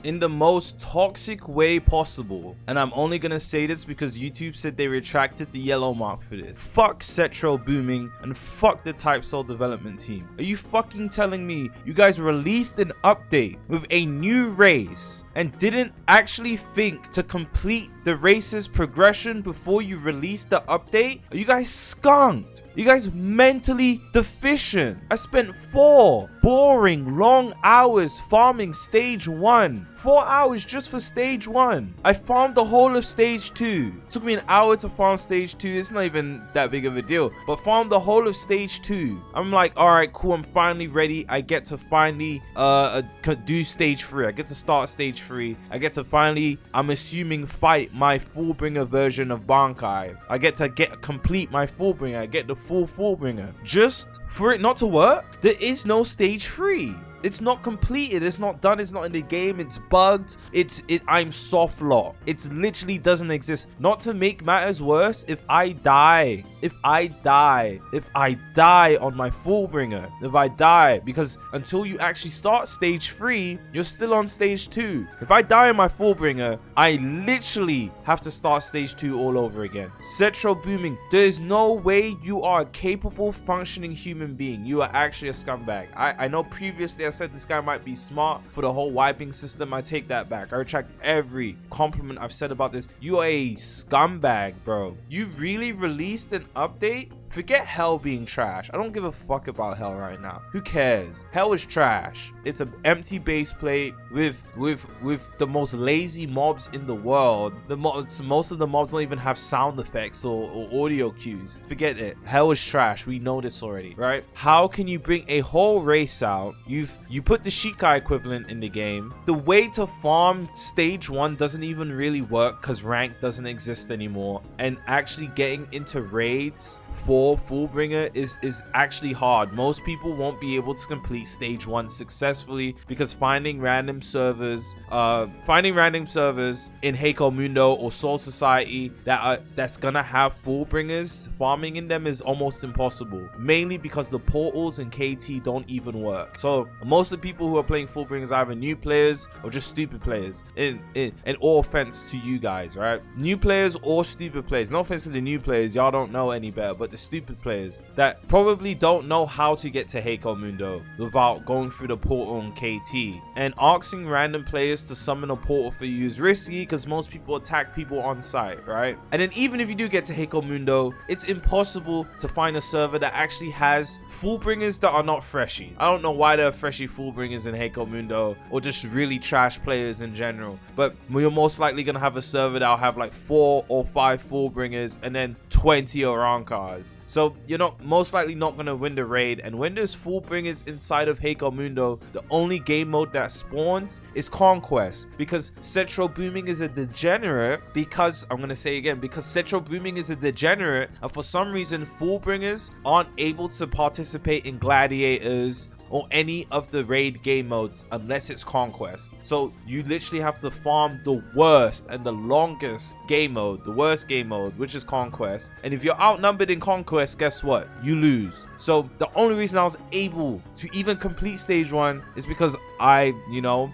in the most toxic way possible. And I'm only gonna say this because YouTube said they retracted the yellow mark for this. Fuck Cetro Booming and fuck the TypeSoul development team. Are you fucking telling me you guys released an update with a new race and didn't actually think to complete the race's progression before you released the update? Are you guys skunked? You guys mentally deficient. I spent 4 boring long hours farming stage 1. 4 hours just for stage 1. I farmed the whole of stage 2. It took me an hour to farm stage 2. It's not even that big of a deal, but farmed the whole of stage 2. I'm like, all right, cool, I'm finally ready. I get to finally do stage 3. I get to start stage 3. I get to finally, I'm assuming, fight my Fullbringer version of Bankai. I get to complete my Fullbringer. I get the full Fullbringer. Just for it not to work, there is no stage 3. It's not completed, it's not done, it's not in the game, it's bugged, I'm soft locked. It literally doesn't exist. Not to make matters worse, if I die on my Fullbringer, if I die, because until you actually start stage 3, you're still on stage 2. If I die on my Fullbringer, I literally have to start stage 2 all over again. Cetro Booming, there is no way you are a capable, functioning human being. You are actually a scumbag. I know previously I said this guy might be smart for the whole wiping system. I take that back. I retract every compliment I've said about this. You are a scumbag, bro. You really released an update? Forget Hell being trash. I don't give a fuck about Hell right now. Who cares? Hell is trash. It's an empty base plate with the most lazy mobs in the world. Most of the mobs don't even have sound effects or audio cues. Forget it. Hell is trash. We know this already, right? How can you bring a whole race out? You put the Shikai equivalent in the game. The way to farm stage 1 doesn't even really work because rank doesn't exist anymore. And actually getting into raids for Fullbringer is actually hard. Most people won't be able to complete stage 1 successfully because finding random servers in Heiko Mundo or Soul Society that's gonna have Fullbringers farming in them is almost impossible, mainly because the portals in KT don't even work. So most of the people who are playing Fullbringers are either new players or just stupid players. And all offense to you guys, right? New players or stupid players. No offense to the new players, y'all don't know any better, but the stupid players that probably don't know how to get to Heiko Mundo without going through the portal in KT. And asking random players to summon a portal for you is risky because most people attack people on site, right? And then even if you do get to Heiko Mundo, it's impossible to find a server that actually has Fullbringers that are not freshy. I don't know why there are freshy Fullbringers in Heiko Mundo or just really trash players in general, but you're most likely gonna have a server that'll have like 4 or 5 Fullbringers and then 20 Orankars. So you're most likely not going to win the raid. And when there's Fullbringers inside of Heiko Mundo, the only game mode that spawns is Conquest, because Cetro Booming is a degenerate. Because I'm going to say again, because Cetro Booming is a degenerate, and for some reason Fullbringers aren't able to participate in gladiators or any of the raid game modes unless it's Conquest. So you literally have to farm the worst and the longest game mode, the worst game mode, which is Conquest. And if you're outnumbered in Conquest, guess what? You lose. So the only reason I was able to even complete stage 1 is because I,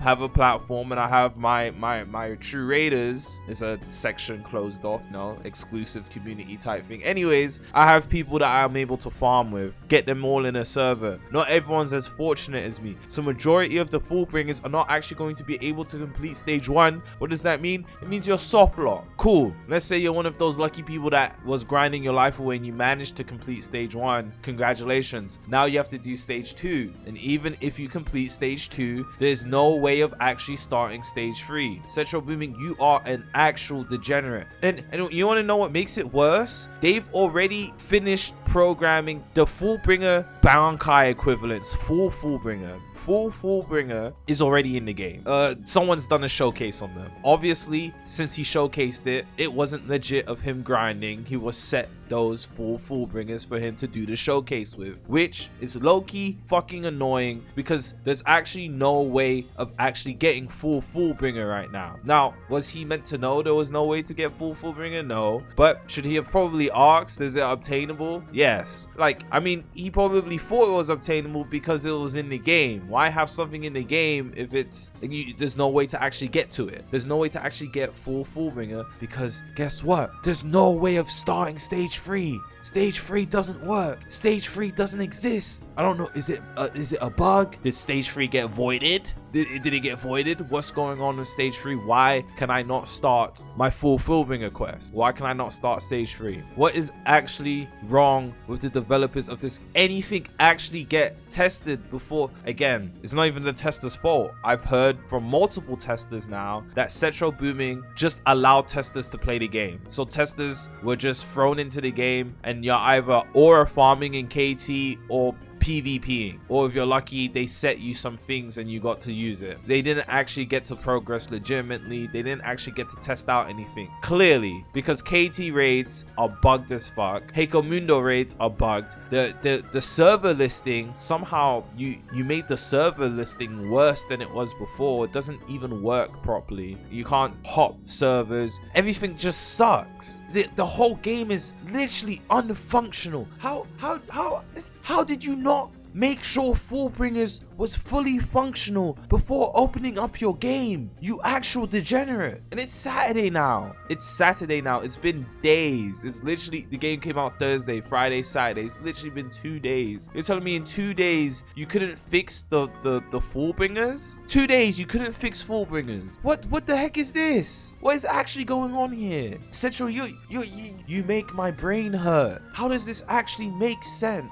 have a platform and I have my true raiders. It's a section closed off, no, exclusive community type thing. Anyways, I have people that I'm able to farm with, get them all in a server. Not everyone's as fortunate as me. So majority of the Fullbringers are not actually going to be able to complete stage 1. What does that mean? It means you're soft lock. Cool. Let's say you're one of those lucky people that was grinding your life away and you managed to complete stage 1. Congratulations. Now you have to do stage 2. And even if you complete stage 2, there's no way of actually starting stage 3. Cetro Booming, you are an actual degenerate. And you want to know what makes it worse? They've already finished programming the Fullbringer Bankai equivalents. Full Fullbringer is already in the game. Someone's done a showcase on them. Obviously, since he showcased it, it wasn't legit of him grinding. He was set those Fullbringers for him to do the showcase with, which is low-key fucking annoying because there's actually no way of actually getting Fullbringer right now. Now, was he meant to know there was no way to get Fullbringer? No. But should he have probably asked, is it obtainable? Yes. Like, I mean, he probably thought it was obtainable because it was in the game. Why have something in the game if it's there's no way to actually get to it? There's no way to actually get Fullbringer because guess what? There's no way of starting stage 3. Stage 3 doesn't work. Stage 3 doesn't exist. I don't know. Is it a bug? Did stage 3 get voided? Did it get voided? What's going on in stage 3? Why can I not start my Fullbringer quest? Why can I not start stage 3? What is actually wrong with the developers of this? Anything actually get tested before? Again, it's not even the tester's fault. I've heard from multiple testers now that Cetro booming just allowed testers to play the game. So testers were just thrown into the game and you're either aura farming in KT or PvPing, or if you're lucky they set you some things and you got to use it. They didn't actually get to progress legitimately. They didn't actually get to test out anything clearly because KT raids are bugged as fuck. Heiko Mundo raids are bugged. The server listing, somehow you made the server listing worse than it was before. It doesn't even work properly. You can't hop servers. Everything just sucks. The whole game is literally unfunctional. How did you not make sure Fullbringers was fully functional before opening up your game, you actual degenerate? And it's Saturday now. It's been days. It's literally, the game came out Thursday, Friday, Saturday. It's literally been 2 days. You're telling me in 2 days you couldn't fix the Fullbringers? 2 days you couldn't fix Fullbringers? What the heck is this? What is actually going on here? Central, you make my brain hurt. How does this actually make sense?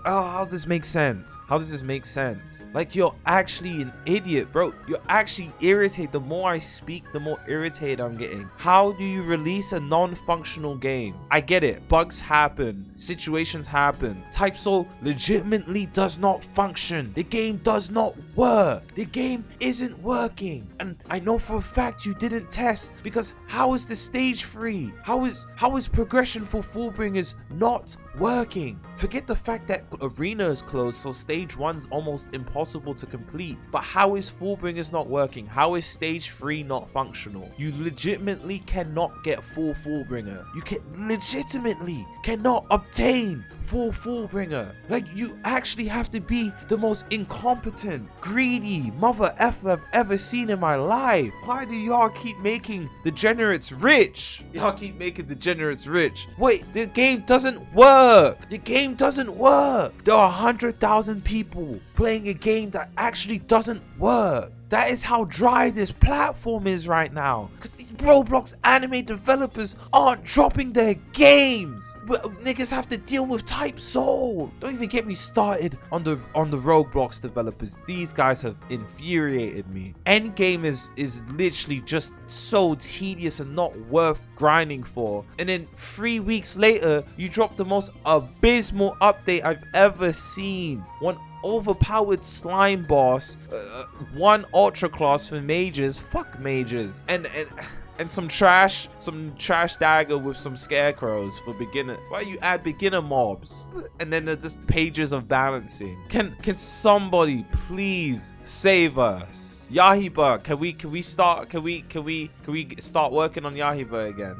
Oh, how does this make sense? How does this make sense? Like, you're actually an idiot, bro. You're actually irritated. The more I speak, the more irritated I'm getting. How do you release a non-functional game? I get it. Bugs happen. Situations happen. Type Soul legitimately does not function. The game does not work. The game isn't working. And I know for a fact you didn't test because how is the stage 3? How is progression for Fullbringers not working? Forget the fact that arena is closed, so stage 1's almost impossible to complete. But how is Fullbringers not working? How is stage 3 not functional? You legitimately cannot get Fullbringer. You legitimately cannot obtain Fullbringer. Like, you actually have to be the most incompetent, greedy mother effer I've ever seen in my life. Why do y'all keep making degenerates rich? Y'all keep making degenerates rich. Wait, the game doesn't work. The game doesn't work. There are 100,000 people playing a game that actually doesn't work. That is how dry this platform is right now. Because these Roblox anime developers aren't dropping their games. But niggas have to deal with Type Soul. Don't even get me started on the Roblox developers. These guys have infuriated me. Endgame is literally just so tedious and not worth grinding for. And then 3 weeks later, you drop the most abysmal update I've ever seen. One overpowered slime boss, one ultra class for mages, fuck mages, and some trash dagger with some scarecrows for beginner. Why you add beginner mobs? And then there's just pages of balancing. Can somebody please save us? Yahiba, can we start working on Yahiba again?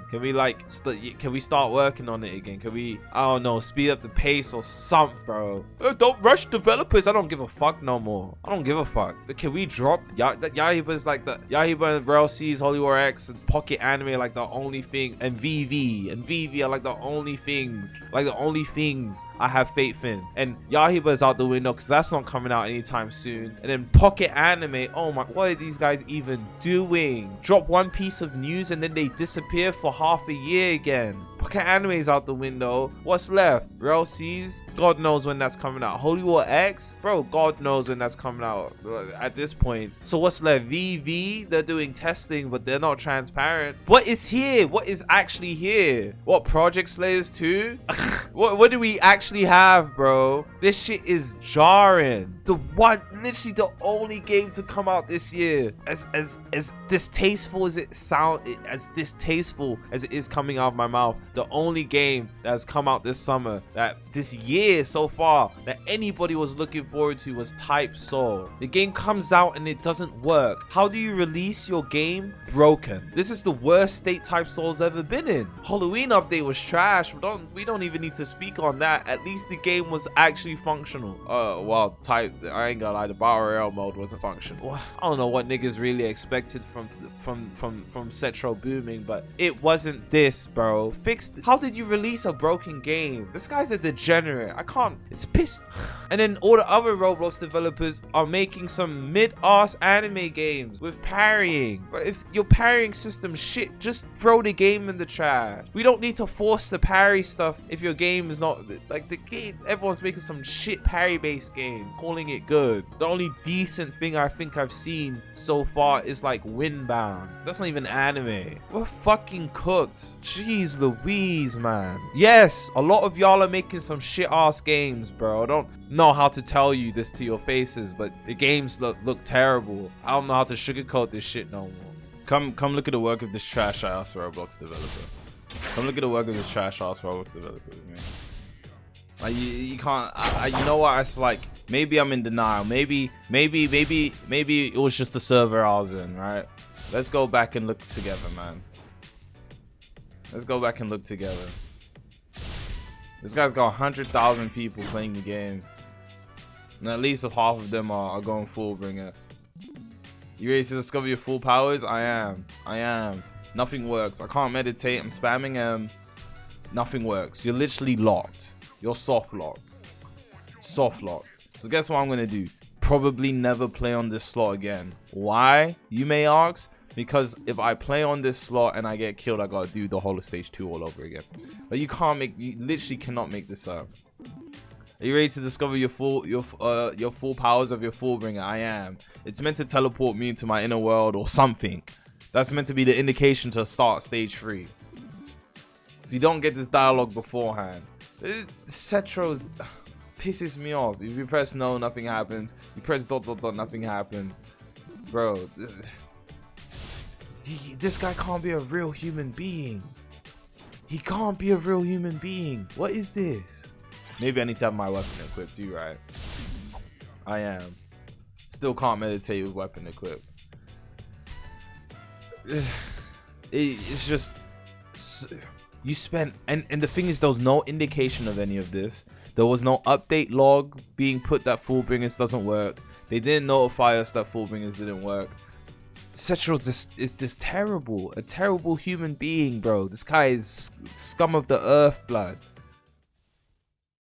Can we start working on it again? Can we, I don't know, speed up the pace or something, bro? Don't rush developers. I don't give a fuck no more. I don't give a fuck. But can we drop Yahiba's like the Yahiba and Revolveragz, Revolveragz and Pocket Anime are like the only thing, and VV are like the only things I have faith in. And Yahiba is out the window because that's not coming out anytime soon. And then Pocket Anime, oh my, what are these guys even doing? Drop one piece of news and then they disappear for half a year again. Pocket Anime is out the window. What's left? Revolveragz, God knows when that's coming out. Revolveragz, bro, God knows when that's coming out at this point. So what's left? VV, they're doing testing, but they're not transparent. What is here? What is actually here? What, Project Slayers 2? What do we actually have, bro? This shit is jarring. Literally the only game to come out this year, as distasteful as as distasteful as it is coming out of my mouth, the only game that has come out this summer, that this year so far, that anybody was looking forward to was Type Soul. The game comes out and it doesn't work. How do you release your game broken? This is the worst state Type Soul's ever been in. Halloween update was trash. We don't even need to speak on that. At least the game was actually functional. Well, I ain't gonna lie, the battle royale mode wasn't functional. I don't know what niggas really expected from Cetro booming, but it wasn't this, bro. How did you release a broken game? This guy's a degenerate. I can't. It's piss. And then all the other Roblox developers are making some mid-ass anime games with parrying. But if your parrying system shit, just throw the game in the trash. We don't need to force the parry stuff if your game is not like the game. Everyone's making some shit parry-based game, calling it good. The only decent thing I think I've seen so far is like Windbound. That's not even anime. We're fucking cooked. Jeez Louise, man. Yes, a lot of y'all are making some shit-ass games, bro. I don't know how to tell you this to your faces, but the games look terrible. I don't know how to sugarcoat this shit no more. Come look at the work of this trash-ass Roblox developer. Come look at the work of this trash-ass Roblox developer, man. Like you can't. You know what? It's like maybe I'm in denial. Maybe it was just the server I was in, right? Let's go back and look together, man. Let's go back and look together. This guy's got 100,000 people playing the game, and at least half of them are going Fullbringer. You ready to discover your full powers? I am. Nothing works. I can't meditate. I'm spamming M. Nothing works. You're literally locked. You're soft locked. Soft locked. So guess what I'm gonna do? Probably never play on this slot again. Why, you may ask? Because if I play on this slot and I get killed, I gotta do the whole of stage 2 all over again. But you literally cannot make this up. Are you ready to discover your full powers of your Fullbringer? I am. It's meant to teleport me into my inner world or something. That's meant to be the indication to start stage 3. So you don't get this dialogue beforehand. Cetro's pisses me off. If you press no, nothing happens. You press ... nothing happens. Bro, this guy can't be a real human being. He can't be a real human being. What is this? Maybe I need to have my weapon equipped. You right. I am. Still can't meditate with weapon equipped. It's just... You spent... And the thing is, there was no indication of any of this. There was no update log being put that Fullbringers doesn't work. They didn't notify us that Fullbringers didn't work. Cetro is this terrible. A terrible human being, bro. This guy is scum of the earth, blood.